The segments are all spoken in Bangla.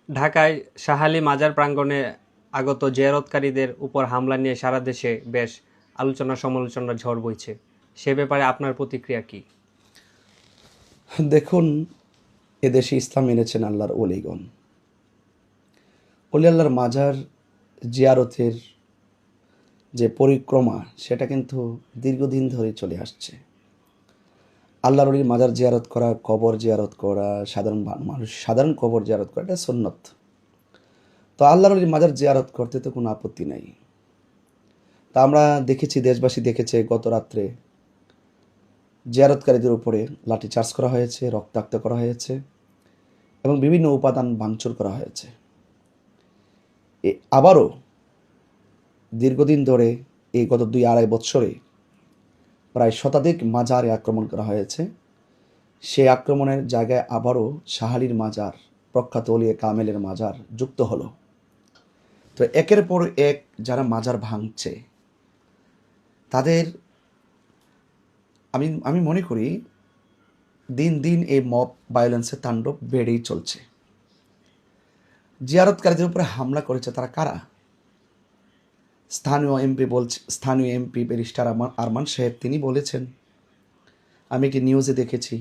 ঢাকায় শাহ আলী মাজার প্রাঙ্গণে আগত জিয়ারতকারীদের উপর হামলা নিয়ে সারা দেশে বেশ আলোচনা-সমালোচনার ঝড় বইছে। সে ব্যাপারে আপনার প্রতিক্রিয়া কি? দেখুন, এদেশে ইসলাম এনেছেন আল্লাহর অলিগণ। অলি আল্লাহর মাজার জিয়ারতের যে পরিক্রমা, সেটা কিন্তু দীর্ঘদিন ধরে চলে আসছে। আল্লাহর অলির মাজার জিয়ারত করা, কবর জিয়ারত করা, সাধারণ কবর জিয়ারত করা, এটা সুন্নত। তো আল্লাহর অলির মাজার জিয়ারত করতে তো কোনো আপত্তি নাই। তা আমরা দেখেছি, দেশবাসী দেখেছে, গত রাত্রে জিয়ারতকারীদের উপরে লাঠিচার্জ করা হয়েছে, রক্তাক্ত করা হয়েছে এবং বিভিন্ন উপাদান ভাঙচুর করা হয়েছে। আবারও দীর্ঘদিন ধরে এই গত 2-2.5 বৎসরে প্রায় শতাধিক মাজারে আক্রমণ করা হয়েছে। সেই আক্রমণের জায়গায় আবারও শাহ আলীর মাজার, প্রখ্যাত অলিয়ে কামেলের মাজার যুক্ত হলো। তো একের পর এক যারা মাজার ভাঙছে, তাদের আমি মনে করি দিন দিন এই মব ভায়োলেন্সের তাণ্ডব বেড়েই চলছে। জিয়ারতকারীদের উপরে হামলা করেছে তারা কারা? স্থানীয় এমপি ব্যারিস্টার আরমান সাহেব তিনি বলেছেন, আমি কি নিউজে দেখেছি,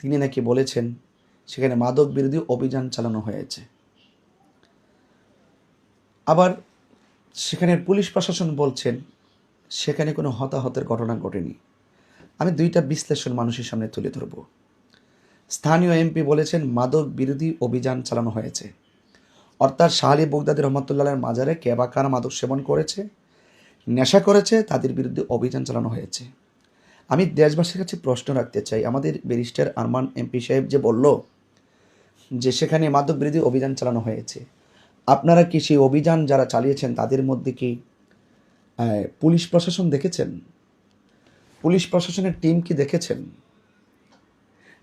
তিনি নাকি বলেছেন সেখানে মাদক বিরোধী অভিযান চালানো হয়েছে। আবার সেখানে পুলিশ প্রশাসন বলছেন সেখানে কোনো হতাহতের ঘটনা ঘটেনি। আমি দুইটা বিশ্লেষণ মানুষের সামনে তুলে ধরব। স্থানীয় এমপি বলেছেন মাদক বিরোধী অভিযান চালানো হয়েছে, অর্থাৎ শাহ আলী বগদাদী রহমতুল্লাহের মাজারে কে বা কারা মাদক সেবন করেছে, নেশা করেছে, তাদের বিরুদ্ধে অভিযান চালানো হয়েছে। আমি দেশবাসীর কাছে প্রশ্ন রাখতে চাই, আমাদের ব্যারিস্টার আরমান এমপি সাহেব যে বলল যে সেখানে মাদক বিরোধী অভিযান চালানো হয়েছে, আপনারা কি সেই অভিযান যারা চালিয়েছেন তাদের মধ্যে কি পুলিশ প্রশাসন দেখেছেন? পুলিশ প্রশাসনের টিম কি দেখেছেন?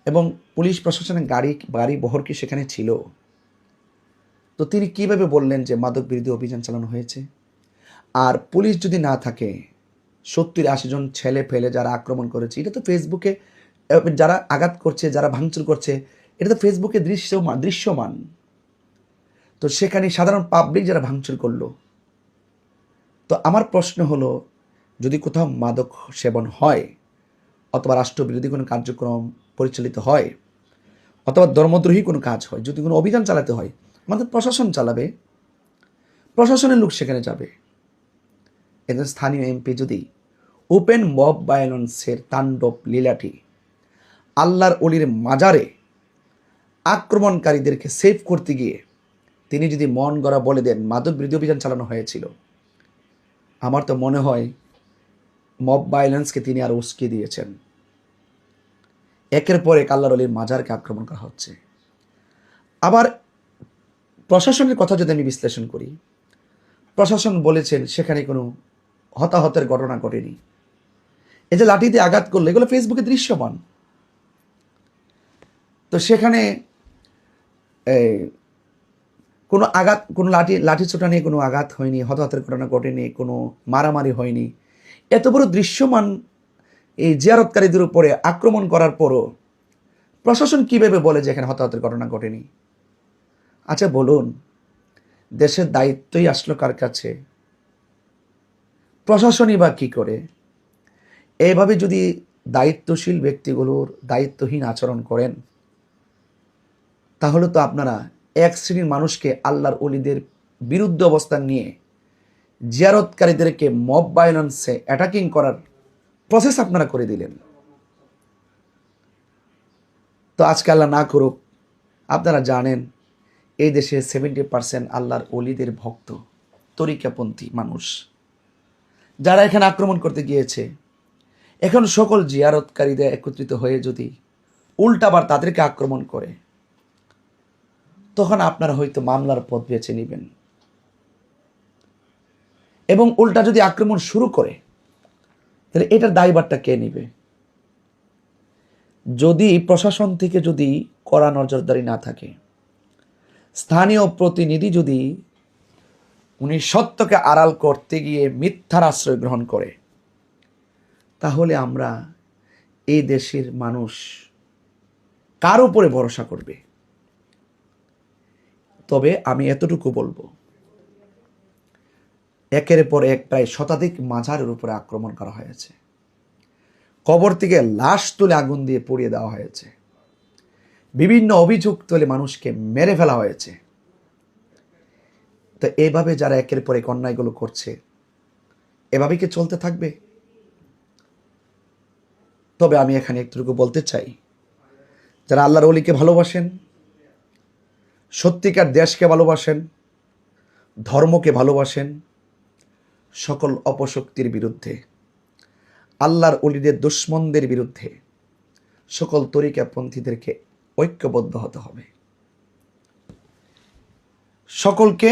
এবং পুলিশ প্রশাসনের গাড়ি বহর কি সেখানে ছিল? তো তিনি কিভাবে বললেন যে মাদক বিরোধী অভিযান চালানো হয়েছে? আর পুলিশ যদি না থাকে, 70-80 জন ছেলে ফেলে যারা আক্রমণ করেছে, এটা তো ফেসবুকে যারা আঘাত করছে, যারা ভাঙচুর করছে, এটা তো ফেসবুকে দৃশ্যমান। তো সেখানে সাধারণ পাবলিক যারা ভাঙচুর করলো, তো আমার প্রশ্ন হলো, যদি কোথাও মাদক সেবন হয় অথবা রাষ্ট্রবিরোধী কোনো কার্যক্রম পরিচালিত হয় অথবা ধর্মদ্রোহী কোনো কাজ হয়, যদি কোনো অভিযান চালাতে হয়, আমাদের প্রশাসন চালাবে, প্রশাসনের লোক সেখানে যাবে। একজন স্থানীয় এমপি যদি ওপেন মব ভায়োলেন্সের তাণ্ডব লীলাটি আল্লাহর অলির মাজারে আক্রমণকারীদেরকে সেভ করতে গিয়ে তিনি যদি মন গড়া বলে দেন মাদক বিরোধী অভিযান চালানো হয়েছিল, আমার তো মনে হয় মব ভায়োলেন্সকে তিনি আরো উস্কে দিয়েছেন। একের পর এক আল্লাহর অলির মাজারকে আক্রমণ করা হচ্ছে। আবার প্রশাসনের কথা যদি আমি বিশ্লেষণ করি, প্রশাসন বলেছেন সেখানে কোনো হতাহতের ঘটনা ঘটেনি। এই যে লাঠিতে আঘাত করলো, এগুলো ফেসবুকে দৃশ্যমান। তো সেখানে কোনো আঘাত, কোনো লাঠি ছোটা নিয়ে কোনো আঘাত হয়নি, হতাহতের ঘটনা ঘটেনি, কোনো মারামারি হয়নি। এত বড় দৃশ্যমান এই জিয়ারতকারীদের উপরে আক্রমণ করার পরও প্রশাসন কিভাবে বলে যে এখানে হতাহতের ঘটনা ঘটেনি? আচ্ছা বলুন, দেশের দায়িত্বই আসলো কার কাছে? প্রশাসনই বা কি করে? এইভাবে যদি দায়িত্বশীল ব্যক্তিগুলোর দায়িত্বহীন আচরণ করেন, তাহলে তো আপনারা এক শ্রেণীর মানুষকে আল্লাহর অলিদের বিরুদ্ধে অবস্থান নিয়ে জিয়ারতকারীদেরকে মব ভায়োলেন্সে অ্যাটাকিং করার প্রসেস আপনারা করে দিলেন। তো আজকে আল্লাহ না করুক, আপনারা জানেন এই দেশে 70% আল্লাহর অলিদের ভক্ত, তরিকাপন্থী মানুষ, যারা এখানে আক্রমণ করতে গিয়েছে। এখন সকল জিয়ারতকারীদের একত্রিত হয়ে যদি উল্টাবার তাদেরকে আক্রমণ করে, তখন আপনারা হয়তো মামলার পথ বেছে নেবেন। এবং উল্টা যদি আক্রমণ শুরু করে, তাহলে এটার দায়ভারটা কে নেবে? যদি প্রশাসন থেকে যদি কড়া নজরদারি না থাকে, স্থানীয় প্রতিনিধি যদি উনি সত্যকে আড়াল করতে গিয়ে মিথ্যার আশ্রয় গ্রহণ করে, তাহলে আমরা এই দেশের মানুষ কার উপরে ভরসা করবে? তো তবে আমি এতটুকু বলবো, একের পর এক প্রায় শতাধিক মাজারের উপরে আক্রমণ করা হয়েছে, কবর থেকে লাশ তুলে আগুন দিয়ে পুড়িয়ে দেওয়া হয়েছে, বিভিন্ন অভিযোগ তুলে মানুষকে মেরে ফেলা হয়েছে। তো এইভাবে যারা একের পর এক অন্যায়গুলো করছে, এভাবে কি চলতে থাকবে? তবে আমি এখানে একটুকু বলতে চাই, যারা আল্লাহর ওলিকে ভালোবাসেন, সত্যিকার দেশকে ভালোবাসেন, ধর্মকে ভালোবাসেন, সকল অপশক্তির বিরুদ্ধে, আল্লাহর ওলিদের দুশমনদের বিরুদ্ধে সকল তরিকাপন্থীদেরকে ঐক্যবদ্ধ হতে হবে। সকলকে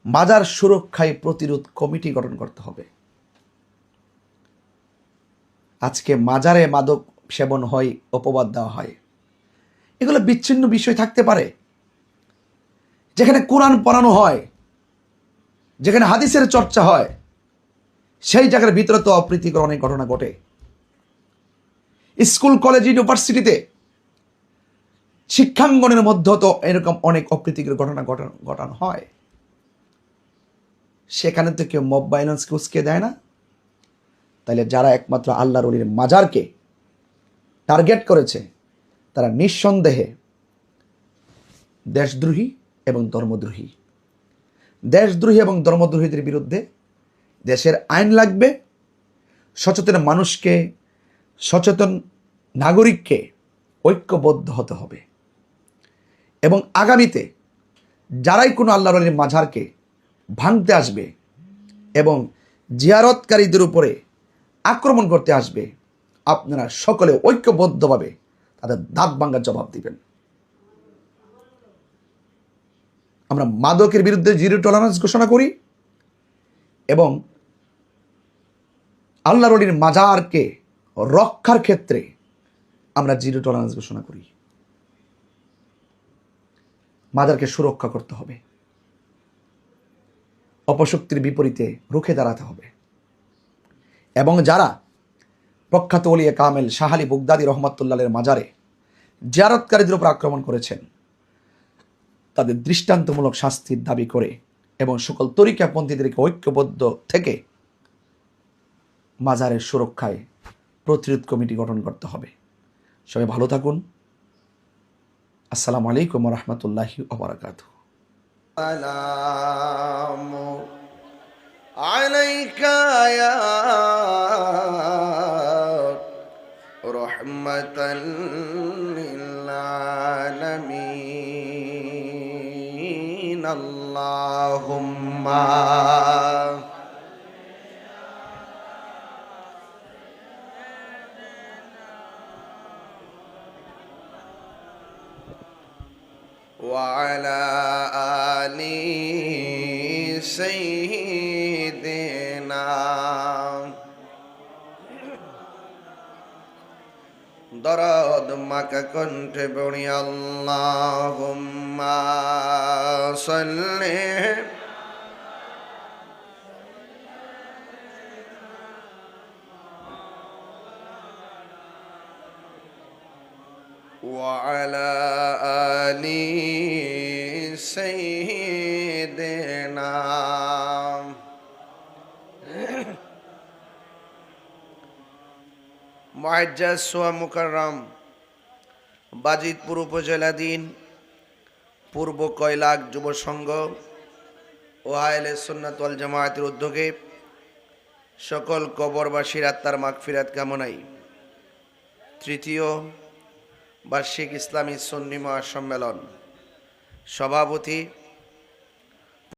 মাজার সুরক্ষায় প্রতিরোধ কমিটি গঠন করতে হবে। আজকে মাজারে মাদক সেবন হয়, অপবাদ দেওয়া হয়, এগুলো বিচ্ছিন্ন বিষয় থাকতে পারে। যেখানে কোরআন পড়ানো হয়, যেখানে হাদিসের চর্চা হয়, সেই জায়গার ভিতরে তো অপ্রীতিকর অনেক ঘটনা ঘটে। স্কুল, কলেজ, ইউনিভার্সিটিতে শিক্ষাঙ্গনের মধ্যে তো এরকম অনেক অপ্রীতিকর ঘটনা ঘটানো হয়। সেখানে তো কেউ মব ভায়োলেন্সকে উস্কে দেয় না। তাহলে যারা একমাত্র আল্লাহর ওলির মাজারকে টার্গেট করেছে, তারা নিঃসন্দেহে দেশদ্রোহী এবং ধর্মদ্রোহী। দেশদ্রোহী এবং ধর্মদ্রোহীদের বিরুদ্ধে দেশের আইন লাগবে। সচেতন মানুষকে, সচেতন নাগরিককে ঐক্যবদ্ধ হতে হবে। এবং আগামীতে যারাই কোনো আল্লাহর ওলির মাজারকে ভাঙতে আসবে এবং জিয়ারতকারীদের উপরে আক্রমণ করতে আসবে, আপনারা সকলে ঐক্যবদ্ধভাবে তাদের দাঁত ভাঙার জবাব দিবেন। আমরা মাদকের বিরুদ্ধে জিরো টলারেন্স ঘোষণা করি এবং আল্লাহর ওলির মাজারকে রক্ষার ক্ষেত্রে আমরা জিরো টলারেন্স ঘোষণা করি। মাজারকে সুরক্ষা করতে হবে, অপশক্তির বিপরীতে রুখে দাঁড়াতে হবে। এবং যারা প্রখ্যাত ওলিয়ে কামেল শাহ আলী বুগদাদি রহমাতুল্লাহের মাজারে জিয়ারতকারীদের উপর আক্রমণ করেছেন, তাদের দৃষ্টান্তমূলক শাস্তির দাবি করে এবং সকল তরিকাপন্থীদেরকে ঐক্যবদ্ধ থেকে মাজারের সুরক্ষায় প্রতিরোধ কমিটি গঠন করতে হবে। সবাই ভালো থাকুন। আসসালামু আলাইকুম ওয়া রাহমাতুল্লাহি ওয়া বারাকাতুহু। সালামু আলাইকা ইয়া রাহমাতাল লিল আলামিন। আল্লাহুম্মা وعلى آل سيدنا দরদ মাকা কণ্ঠে পড়ি আল্লাহুম্মা সাল্লি وعلى آل سيدنا মুআজ্জাজ ওয়া মুকাররম বাজিতপুর উপজেলাধীন পূর্ব কৈলাক যুব সংঘ ও আহলে সুন্নাত ওয়াল জামায়াতের উদ্যোগে সকল কবরবাসীর আত্মার মাগফিরাত কামনায় তৃতীয় বার্ষিক ইসলামী সুন্নি মহাসম্মেলন সভাপতি